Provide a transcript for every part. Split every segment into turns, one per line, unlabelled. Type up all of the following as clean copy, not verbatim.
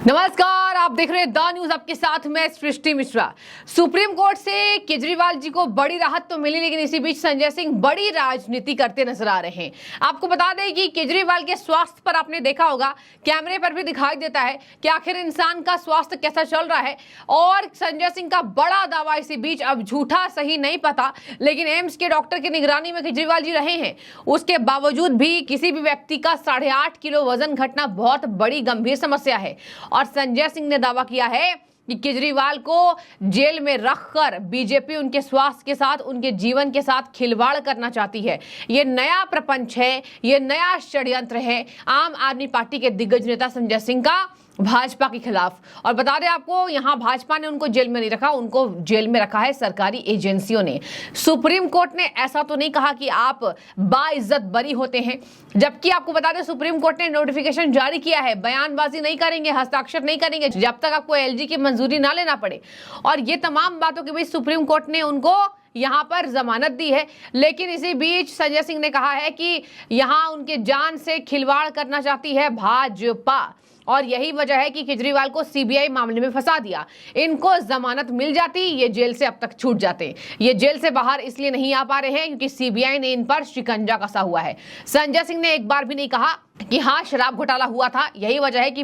नमस्कार, आप देख रहे हैं द न्यूज। आपके साथ मैं सृष्टि मिश्रा। सुप्रीम कोर्ट से केजरीवाल जी को बड़ी राहत तो मिली, लेकिन इसी बीच संजय सिंह बड़ी राजनीति करते नजर आ रहे हैं। आपको बता दें कि केजरीवाल के स्वास्थ्य पर आपने देखा होगा, कैमरे पर भी दिखाई देता है कि आखिर इंसान का स्वास्थ्य कैसा चल रहा है। और संजय सिंह का बड़ा दावा इसी बीच, अब झूठा सही नहीं पता, लेकिन एम्स के डॉक्टर की निगरानी में केजरीवाल जी रहे हैं। उसके बावजूद भी किसी भी व्यक्ति का 8.5 किलो वजन घटना बहुत बड़ी गंभीर समस्या है। और संजय सिंह ने दावा किया है कि केजरीवाल को जेल में रखकर बीजेपी उनके स्वास्थ्य के साथ, उनके जीवन के साथ खिलवाड़ करना चाहती है। ये नया प्रपंच है, ये नया षड्यंत्र है आम आदमी पार्टी के दिग्गज नेता संजय सिंह का भाजपा के खिलाफ। और बता दें आपको, यहां भाजपा ने उनको जेल में नहीं रखा, उनको जेल में रखा है सरकारी एजेंसियों ने। सुप्रीम कोर्ट ने ऐसा तो नहीं कहा कि आप बाइज्जत बरी होते हैं, जबकि आपको बता दें सुप्रीम कोर्ट ने नोटिफिकेशन जारी किया है, बयानबाजी नहीं करेंगे, हस्ताक्षर नहीं करेंगे जब तक आपको एलजी की मंजूरी ना लेना पड़े। और ये तमाम बातों के बीच सुप्रीम कोर्ट ने उनको यहां पर जमानत दी है। लेकिन इसी बीच संजय सिंह ने कहा है कि यहां उनके जान से खिलवाड़ करना चाहती है भाजपा, और यही वजह है कि केजरीवाल को सीबीआई मामले में फंसा दिया। इनको जमानत मिल जाती, ये जेल से अब तक छूट जाते। ये जेल से बाहर इसलिए नहीं आ पा रहे हैं क्योंकि सीबीआई ने इन पर शिकंजा कसा हुआ है। संजय सिंह ने एक बार भी नहीं कहा कि हाँ शराब घोटाला हुआ था, यही वजह है कि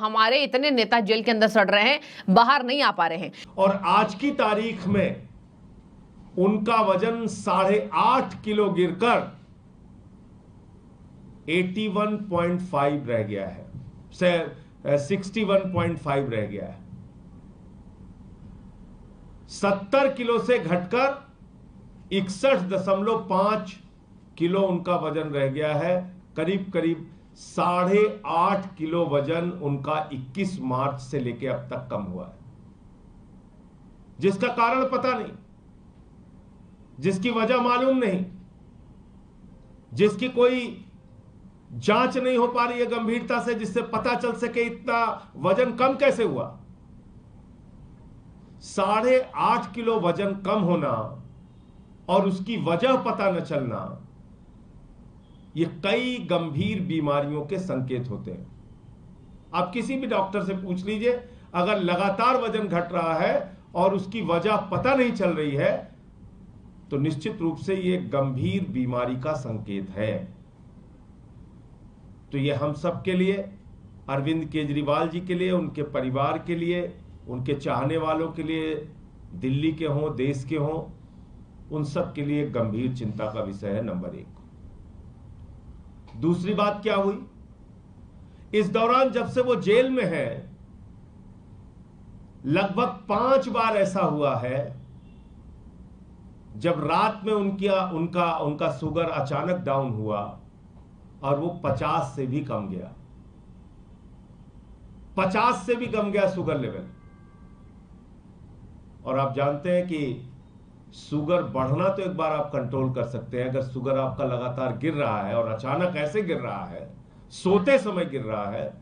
हमारे इतने नेता जेल के अंदर सड़ रहे हैं, बाहर नहीं आ पा रहे हैं।
और आज की तारीख में उनका वजन 8.5 किलो गिरकर 81.5 रह गया है, 61.5 रह गया है। 70 किलो से घटकर 61.5 किलो उनका वजन रह गया है। करीब करीब 8.5 किलो वजन उनका 21 मार्च से लेकर अब तक कम हुआ है, जिसका कारण पता नहीं, जिसकी वजह मालूम नहीं, जिसकी कोई जांच नहीं हो पा रही है गंभीरता से, जिससे पता चल सके इतना वजन कम कैसे हुआ। 8.5 किलो वजन कम होना और उसकी वजह पता न चलना, ये कई गंभीर बीमारियों के संकेत होते हैं। आप किसी भी डॉक्टर से पूछ लीजिए, अगर लगातार वजन घट रहा है और उसकी वजह पता नहीं चल रही है, तो निश्चित रूप से ये गंभीर बीमारी का संकेत है। तो ये हम सब के लिए, अरविंद केजरीवाल जी के लिए, उनके परिवार के लिए, उनके चाहने वालों के लिए, दिल्ली के हों, देश के हों, उन सब के लिए गंभीर चिंता का विषय है, नंबर 1। दूसरी बात क्या हुई, इस दौरान जब से वो जेल में है, लगभग 5 बार ऐसा हुआ है जब रात में उनका शुगर अचानक डाउन हुआ और वो 50 से भी कम गया, 50 से भी कम गया शुगर लेवल। और आप जानते हैं कि शुगर बढ़ना तो एक बार आप कंट्रोल कर सकते हैं, अगर शुगर आपका लगातार गिर रहा है और अचानक ऐसे गिर रहा है, सोते समय गिर रहा है,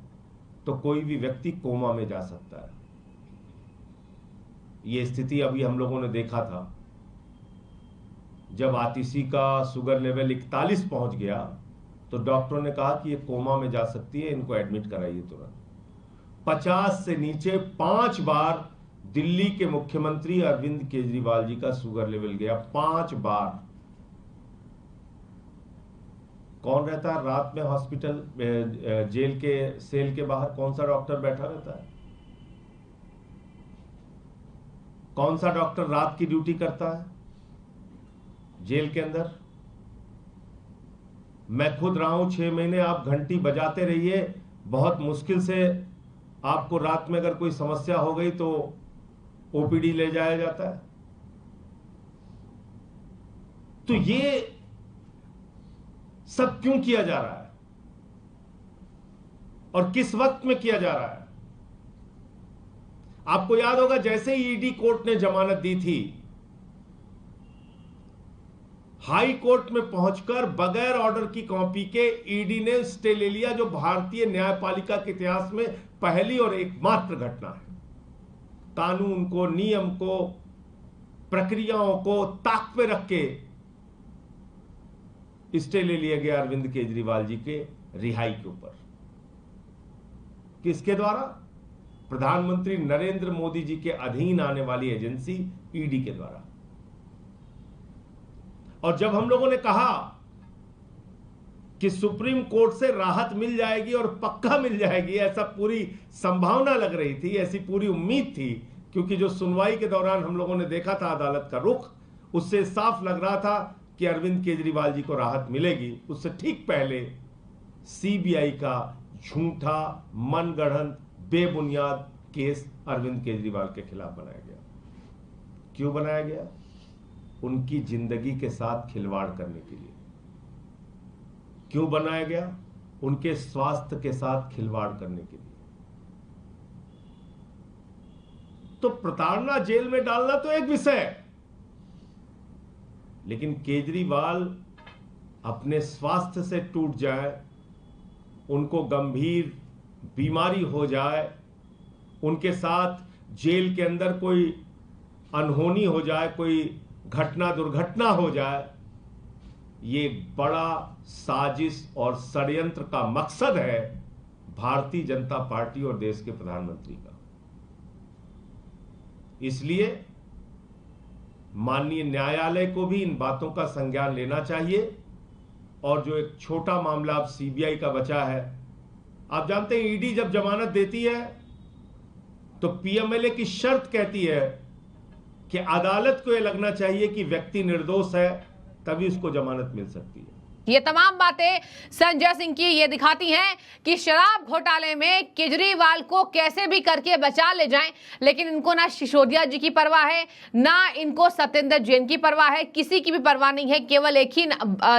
तो कोई भी व्यक्ति कोमा में जा सकता है। यह स्थिति अभी हम लोगों ने देखा था, जब आतिशी का शुगर लेवल 41 पहुंच गया तो डॉक्टरों ने कहा कि ये कोमा में जा सकती है, इनको एडमिट कराइए तुरंत। 50 से नीचे 5 बार दिल्ली के मुख्यमंत्री अरविंद केजरीवाल जी का शुगर लेवल गया, 5 बार। कौन रहता है रात में हॉस्पिटल जेल के सेल के बाहर? कौन सा डॉक्टर बैठा रहता है? कौन सा डॉक्टर रात की ड्यूटी करता है जेल के अंदर? मैं खुद रहा हूं 6 महीने। आप घंटी बजाते रहिए, बहुत मुश्किल से आपको रात में अगर कोई समस्या हो गई तो ओपीडी ले जाया जाता है। तो ये सब क्यों किया जा रहा है और किस वक्त में किया जा रहा है? आपको याद होगा, जैसे ही ईडी कोर्ट ने जमानत दी थी, हाई कोर्ट में पहुंचकर बगैर ऑर्डर की कॉपी के ईडी ने स्टे ले लिया, जो भारतीय न्यायपालिका के इतिहास में पहली और एकमात्र घटना है। कानून को, नियम को, प्रक्रियाओं को ताक पे रख के स्टे ले लिया गया अरविंद केजरीवाल जी के रिहाई के ऊपर। किसके द्वारा? प्रधानमंत्री नरेंद्र मोदी जी के अधीन आने वाली एजेंसी ईडी के द्वारा। और जब हम लोगों ने कहा कि सुप्रीम कोर्ट से राहत मिल जाएगी और पक्का मिल जाएगी, ऐसा पूरी संभावना लग रही थी, ऐसी पूरी उम्मीद थी, क्योंकि जो सुनवाई के दौरान हम लोगों ने देखा था अदालत का रुख, उससे साफ लग रहा था कि अरविंद केजरीवाल जी को राहत मिलेगी। उससे ठीक पहले सीबीआई का झूठा, मनगढ़ंत, बेबुनियाद केस अरविंद केजरीवाल के खिलाफ बनाया गया। क्यों बनाया गया? उनकी जिंदगी के साथ खिलवाड़ करने के लिए। क्यों बनाया गया? उनके स्वास्थ्य के साथ खिलवाड़ करने के लिए। तो प्रताड़ना, जेल में डालना तो एक विषय है, लेकिन केजरीवाल अपने स्वास्थ्य से टूट जाए, उनको गंभीर बीमारी हो जाए, उनके साथ जेल के अंदर कोई अनहोनी हो जाए, कोई घटना दुर्घटना हो जाए, ये बड़ा साजिश और षड्यंत्र का मकसद है भारतीय जनता पार्टी और देश के प्रधानमंत्री का। इसलिए माननीय न्यायालय को भी इन बातों का संज्ञान लेना चाहिए। और जो एक छोटा मामला अब सीबीआई का बचा है, आप जानते हैं ईडी जब जमानत देती है तो पीएमएलए की शर्त कहती है कि अदालत को यह लगना चाहिए कि व्यक्ति निर्दोष है, तभी उसको जमानत मिल सकती है।
ये तमाम बातें संजय सिंह की ये दिखाती हैं कि शराब घोटाले में केजरीवाल को कैसे भी करके बचा ले जाएं, लेकिन इनको ना सिसोदिया जी की परवाह है, ना इनको सत्येंद्र जैन की परवाह है, किसी की भी परवाह नहीं है। केवल एक ही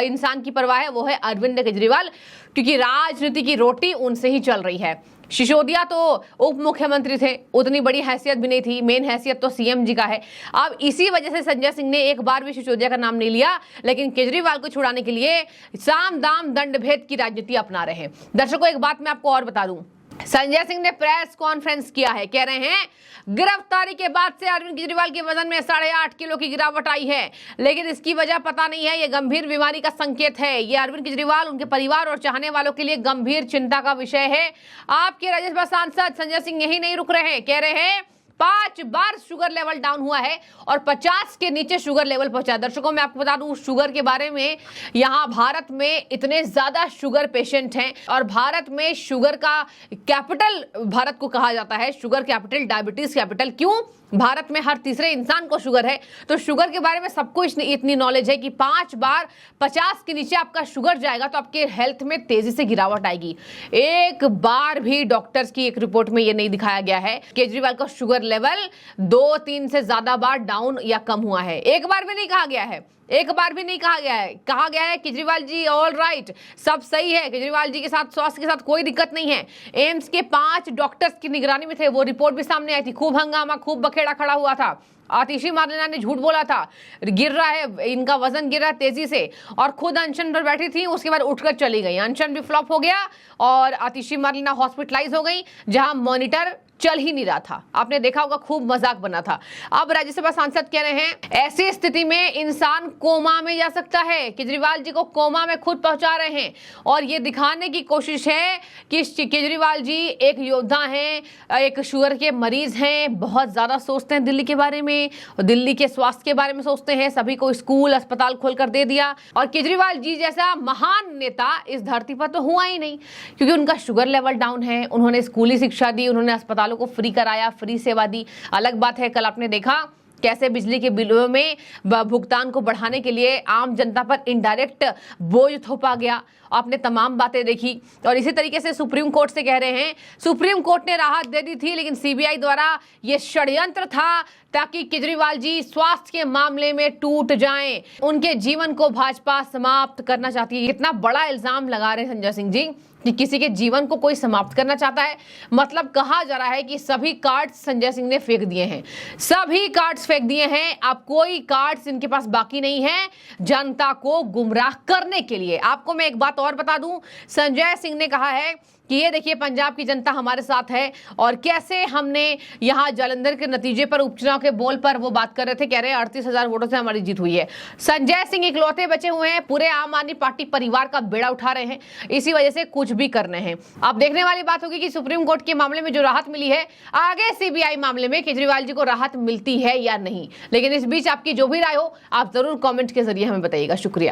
इंसान की परवाह है, वो है अरविंद केजरीवाल, क्योंकि राजनीति की रोटी उनसे ही चल रही है। सिसोदिया तो उप मुख्यमंत्री थे, उतनी बड़ी हैसियत भी नहीं थी, मेन हैसियत तो सीएम जी का है। अब इसी वजह से संजय सिंह ने एक बार भी सिसोदिया का नाम नहीं लिया, लेकिन केजरीवाल को छुड़ाने के लिए साम दाम दंड भेद की राजनीति अपना रहे हैं। दर्शकों, एक बात मैं आपको और बता दूं, संजय सिंह ने प्रेस कॉन्फ्रेंस किया है, कह रहे हैं गिरफ्तारी के बाद से अरविंद केजरीवाल के वजन में 8.5 किलो की गिरावट आई है, लेकिन इसकी वजह पता नहीं है, ये गंभीर बीमारी का संकेत है। ये अरविंद केजरीवाल, उनके परिवार और चाहने वालों के लिए गंभीर चिंता का विषय है। आपके राज्यसभा सांसद संजय सिंह यही नहीं रुक रहे हैं, कह रहे हैं 5 बार शुगर लेवल डाउन हुआ है और 50 के नीचे शुगर लेवल पहुंचा। दर्शकों, मैं आपको बता दूं शुगर के बारे में, यहां भारत में इतने ज्यादा शुगर पेशेंट हैं और भारत में शुगर का कैपिटल भारत को कहा जाता है, शुगर कैपिटल, डायबिटीज कैपिटल। क्यों? भारत में हर तीसरे इंसान को शुगर है। तो शुगर के बारे में सबको इतनी नॉलेज है कि 5 बार 50 के नीचे आपका शुगर जाएगा तो आपके हेल्थ में तेजी से गिरावट आएगी। एक बार भी डॉक्टर्स की एक रिपोर्ट में यह नहीं दिखाया गया है केजरीवाल का शुगर लेवल 2-3 से ज्यादा बार डाउन या कम हुआ है। एक बार भी नहीं कहा गया है, एक बार भी नहीं कहा गया है। कहा गया है केजरीवाल जी ऑल राइट, सब सही है, केजरीवाल जी के साथ स्वास्थ्य के साथ कोई दिक्कत नहीं है। एम्स के 5 डॉक्टर्स की निगरानी में थे, वो रिपोर्ट भी सामने आई थी। खूब हंगामा, खूब बखेड़ा खड़ा हुआ था। आतिशी मार्लेना ने झूठ बोला था, गिर रहा है, इनका वजन गिर रहा है तेजी से, और खुद अनशन पर बैठी थी, उसके बाद उठकर चली गई। अनशन भी फ्लॉप हो गया और आतिशी मार्लेना हॉस्पिटलाइज हो गई, जहां मॉनिटर चल ही नहीं रहा था। आपने देखा होगा, खूब मजाक बना था। अब राज्यसभा सांसद कह रहे हैं ऐसी स्थिति में इंसान कोमा में जा सकता है। केजरीवाल जी को कोमा में खुद पहुंचा रहे हैं और ये दिखाने की कोशिश है कि केजरीवाल जी एक योद्धा हैं, एक शुगर के मरीज हैं, बहुत ज्यादा सोचते हैं दिल्ली के बारे में, दिल्ली के स्वास्थ्य के बारे में सोचते हैं, सभी को स्कूल अस्पताल खोलकर दे दिया। और केजरीवाल जी जैसा महान नेता इस धरती पर तो हुआ ही नहीं, क्योंकि उनका शुगर लेवल डाउन है, उन्होंने स्कूली शिक्षा दी, उन्होंने अस्पताल को फ्री कराया, फ्री सेवा दी। अलग बात है, कल आपने देखा कैसे बिजली के बिलों में भुगतान को बढ़ाने के लिए आम जनता पर इनडायरेक्ट बोझ थोपा गया। आपने तमाम बातें देखी। और इसी तरीके से सुप्रीम कोर्ट से कह रहे हैं, सुप्रीम कोर्ट ने राहत दे दी थी, लेकिन सीबीआई द्वारा यह षड्यंत्र था ताकि केजरीवाल जी स्वास्थ्य के मामले में टूट जाएं। उनके जीवन को भाजपा समाप्त करना चाहती है। कितना बड़ा इल्जाम लगा रहे हैं संजय सिंह जी कि किसी के जीवन को कोई समाप्त करना चाहता है। मतलब कहा जा रहा है कि सभी कार्ड्स संजय सिंह ने फेंक दिए हैं, सभी कार्ड्स फेंक दिए हैं। अब कोई कार्ड्स इनके पास बाकी नहीं है जनता को गुमराह करने के लिए। आपको मैं एक बात और बता दूं, संजय सिंह ने कहा है कि ये देखिए पंजाब की जनता हमारे साथ है, और कैसे हमने यहाँ जालंधर के नतीजे पर, उपचुनाव के बोल पर वो बात कर रहे थे, कह रहे हैं 38,000 वोटों से हमारी जीत हुई है। संजय सिंह इकलौते बचे हुए हैं, पूरे आम आदमी पार्टी परिवार का बेड़ा उठा रहे हैं, इसी वजह से कुछ भी करने हैं। अब देखने वाली बात होगी कि सुप्रीम कोर्ट के मामले में जो राहत मिली है, आगे सीबीआई मामले में केजरीवाल जी को राहत मिलती है या नहीं। लेकिन इस बीच आपकी जो भी राय हो, आप जरूर कॉमेंट के जरिए हमें बताइएगा। शुक्रिया।